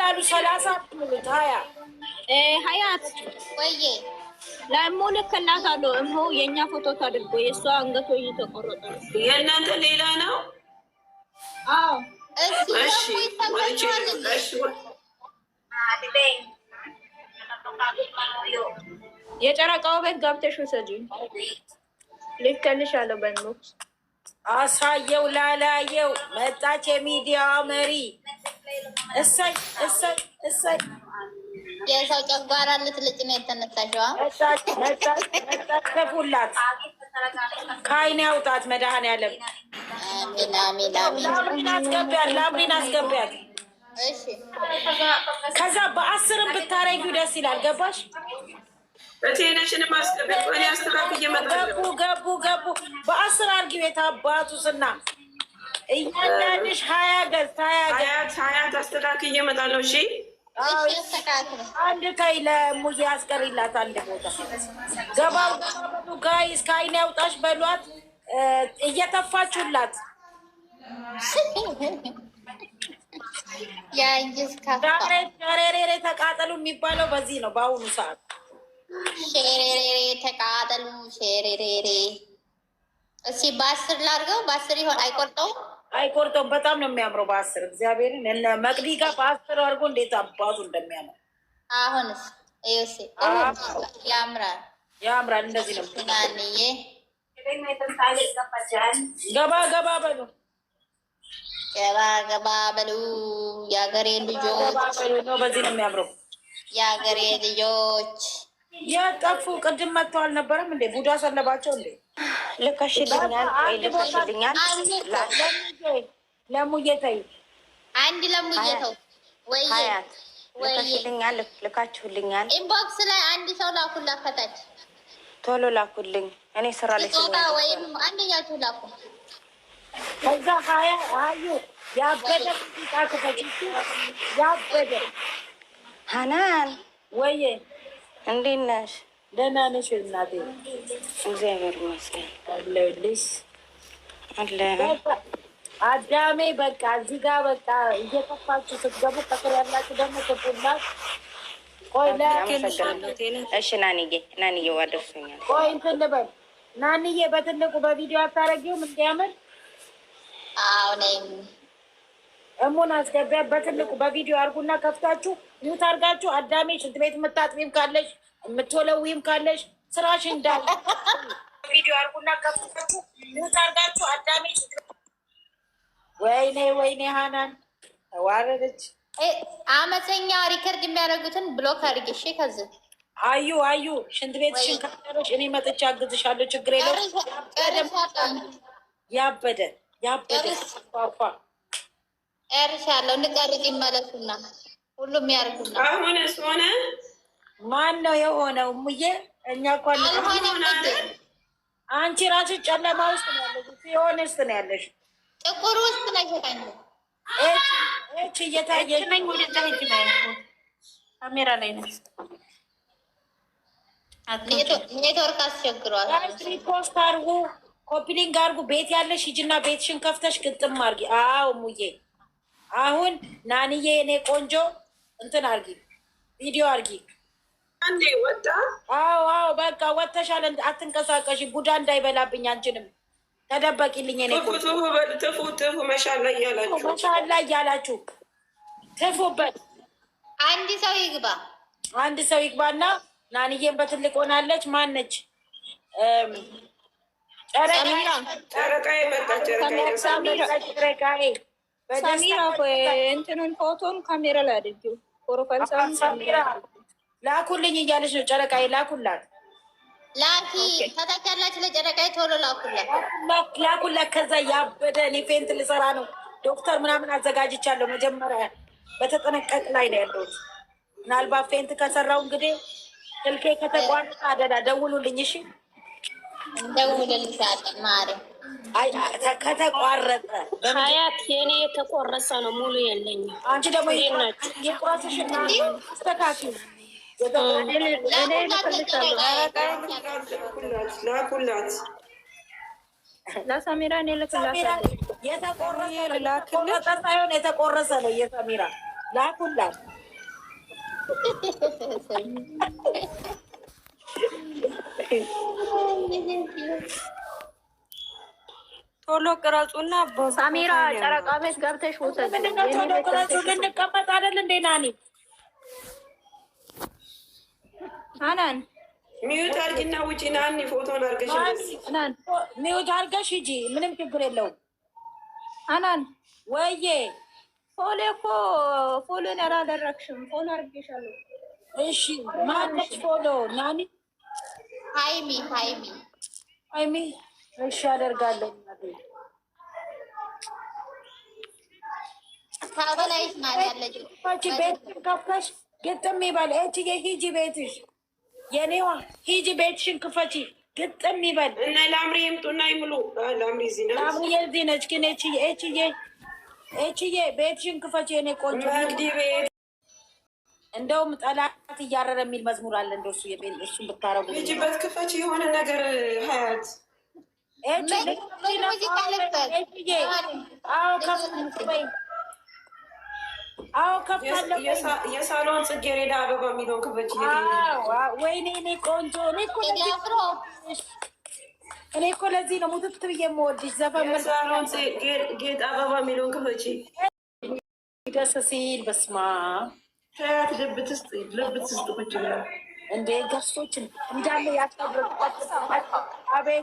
በሉ 30 ሙሉት 20 ሀያት ወይዬ ለእሙ ልክላታለሁ። እሙ የእኛ ፎቶ ታድርጎ የእሷ አንገቶ እየተቆረጠ ነው። የእናንተ ሌላ ነው። አዎ የጨረቃው ቤት ገብተሽ ውሰጂ። ልክልሻለሁ በእሙ አሳየው ላላየው መጣች የሚዲያ መሪ። እሰይ እሰይ እሰይ የሰው ጨጓራ ልትልጭ ነው የተነሳሽዋ። መጣች ከአይን ያውጣት መድኃኒዓለም። ላምሪን አስገቢያት፣ ላምሪን አስገቢያት። ከዛ በ10 ብታረጊው ደስ ይላል። ገባሽ? በቴሌሽን ማስገቢያ እኔ አስተካክዬ እመጣለሁ። ገቡ በ10 አርጊው። የታባቱ ስና እያንዳንድሽ 20 ገዝ 20 አስተካክዬ እመጣለሁ። እሺ አንድ ተይ ለሙዚ አስቀሪላት። አንድ ቦታ ገባው ጋይስ ከአይን ያውጣሽ በሏት። እየተፋችሁላት ሸሬሬሬ ተቃጠሉ የሚባለው በዚህ ነው። በአሁኑ ሰዓት ሸሬሬሬ ተቃጠሉ ሸሬሬሬ። እስኪ በ10 ላድርገው። በ10 ይሆን አይቆርጠውም። በጣም ነው የሚያምረው በ10 እግዚአብሔርን እነ መቅዲ ጋር በ10 አድርጎ እንዴት አባቱ እንደሚያምር አሁንስ ያምራል። እንደዚህ ነው። ናንዬ ገባ በሉ የአገሬ ልጆች ነው። በዚህ ነው የሚያምረው። የአገሬ ልጆች የጠፉ ቅድም መጥተው አልነበረም እንዴ? ቡዳ ሰለባቸው እንዴ? ልከሽልኛል። ለሙዬ ተይ፣ አንድ ለሙዬ ተው። ሀያት ልከሽልኛል፣ ልካችሁልኛል። ኢንቦክስ ላይ አንድ ሰው ላኩላት ከታች ቶሎ ላኩልኝ። እኔ ስራ ላይ ወይም አንደኛችሁ ላኩ። ከዛ አዩ ያበደ ያበደ ሀናን ወይዬ እንዴት ነሽ? ደህና ነሽ እናቴ? እግዚአብሔር ይመስገን አለሁልሽ። አለ አዳሜ በቃ እዚህ ጋር በቃ እየጠፋችሁ ስትገቡ ከስር ያላችሁ ደግሞ ትቡላት። ቆይ እሺ ናንዬ ዋደርሶኛል። ቆይ እንትን ልበል ናንዬ፣ በትልቁ በቪዲዮ አታረጊውም እንዲያምር? አዎ ነኝ። እሙን አስገቢያ በትልቁ በቪዲዮ አርጉና ከፍታችሁ ሚውት አርጋችሁ። አዳሜ ሽንት ቤት የምታጥቢም ካለሽ የምትወለዊም ካለሽ ስራሽ እንዳለ ቪዲዮ አርጉና ከፍታችሁ ሚውት አርጋችሁ። አዳሜ ወይኔ ሀናን ተዋረደች። አመፀኛ ሪከርድ የሚያደርጉትን ብሎክ አድርጌ። እሺ ከዚህ አዩ ሽንት ቤትሽን ካለሽ እኔ መጥቼ አግዝሻለሁ። ችግር የለውም። ያበደ ፏፏ እርሻለሁ። ንቀርቅ ይመለሱና ሁሉም ያርጉና። አሁንስ ሆነ። ማን ነው የሆነው? ሙዬ እኛ እንኳን አንቺ ራስሽ ጨለማ ውስጥ ነው ያለሽ፣ ሲሆን ውስጥ ነው ያለሽ፣ ጥቁር ውስጥ ነሽ። እች እየታየች ነኝ። ወደዛ ሄጅ ካሜራ ላይ ነሽ። ኔትወርክ አስቸግሯል። ሪፖስት አርጉ፣ ኮፒሊንግ አርጉ። ቤት ያለሽ ሂጂና ቤትሽን ከፍተሽ ግጥም አርጊ። አዎ ሙዬ አሁን ናንዬ የኔ ቆንጆ እንትን አርጊ፣ ቪዲዮ አርጊ። አንዴ ወጣ። አዎ በቃ ወጥተሻል። አትንቀሳቀሽ፣ ቡዳ እንዳይበላብኝ። አንቺንም ተደበቂልኝ። የኔ ቆንጆ ትፉ መሻላ እያላችሁ ትፉበት። አንድ ሰው ይግባና ናንዬን በትልቅ ሆናለች። ማነች? ጨረቃዬ መጣች። ጨረቃዬ ሳሚራ እንትኑን ፎቶን ካሜራ ላይ አድርጊው። ፕሮፋይል ሳሚራ ላኩልኝ እያለች ነው። ጨረቃዬ ላኩላት። ላኪ ከታች ያላችሁ ለጨረቃዬ ቶሎ ላኩላት። ከዛ ያበደ እኔ ፌንት ልሰራ ነው። ዶክተር ምናምን አዘጋጅቻለሁ። መጀመሪያ በተጠነቀቅ ላይ ነው ያለሁት። ምናልባት ፌንት ከሰራው እንግዲህ ስልኬ ከተቋረጠ አደዳ ደውሉልኝ። እሺ እንደውልልሻለሁ ማሪ። ከተቋረጠ ሀያት የኔ የተቆረሰ ነው፣ ሙሉ የለኝም። አንቺ ደግሞ የቁራስሽና አስተካኪ። ላኩላት ለሰሚራ እኔ ልክላታለሁ። የተቆረሰ ሳይሆን የተቆረሰ ነው። የሰሚራ ላኩላት። ቶሎ ቅረጹና ሳሚራ ጨረቃ ቤት ገብተሽ ውሰጂ። ምንድነው ቶሎ ቅረጹ? ልንቀመጥ አይደል እንዴ? ናኒ አናን ሚዩት አድርጊና ውጪ። ናኒ ፎቶን አድርገሽ አናን ሚዩት አድርገሽ ሂጂ። ምንም ችግር የለውም። አናን ወይዬ ፎሎን ያላደረግሽም ፎሎ አድርጌሻለሁ። እሺ ማነች ፎሎ? ናኒ ሃይሚ እሺ አደርጋለሁ። ታበላይሽ ማለት ያለችው ቤት ከፍተሽ ግጥም ይበል። እችዬ ሂጂ ቤትሽ፣ የኔዋ ሂጂ ቤትሽን ክፈቺ፣ ግጥም ይበል። እና ላምሪ ይምጡና ይሙሉ። ላምሪ እዚህ ናት። ላምሪ እዚህ ነች። ግን እችዬ ቤትሽን ክፈቺ የኔ ቆንጆ። መግዲ ቤት እንደውም ጠላት እያረረ የሚል መዝሙር አለ። እንደሱ እሱን ብታረጉ ሂጂበት፣ ክፈቺ የሆነ ነገር ሀያት የሳሎን ጽጌረዳ አበባ የሚለውን ክፈች። ወይኔ እኔ ቆንጆ፣ እኔ እኮ ለዚህ ነው ሙትት ብዬ የምወድሽ። ዘፈን የሳሎን ጌጥ አበባ የሚለውን ክፈች። ደስ ሲል በስማ ሀያት ልብ ትስጥ ቁጭ ብላ እንደ ገሶችን እንዳለ ያጠብቅ። አቤት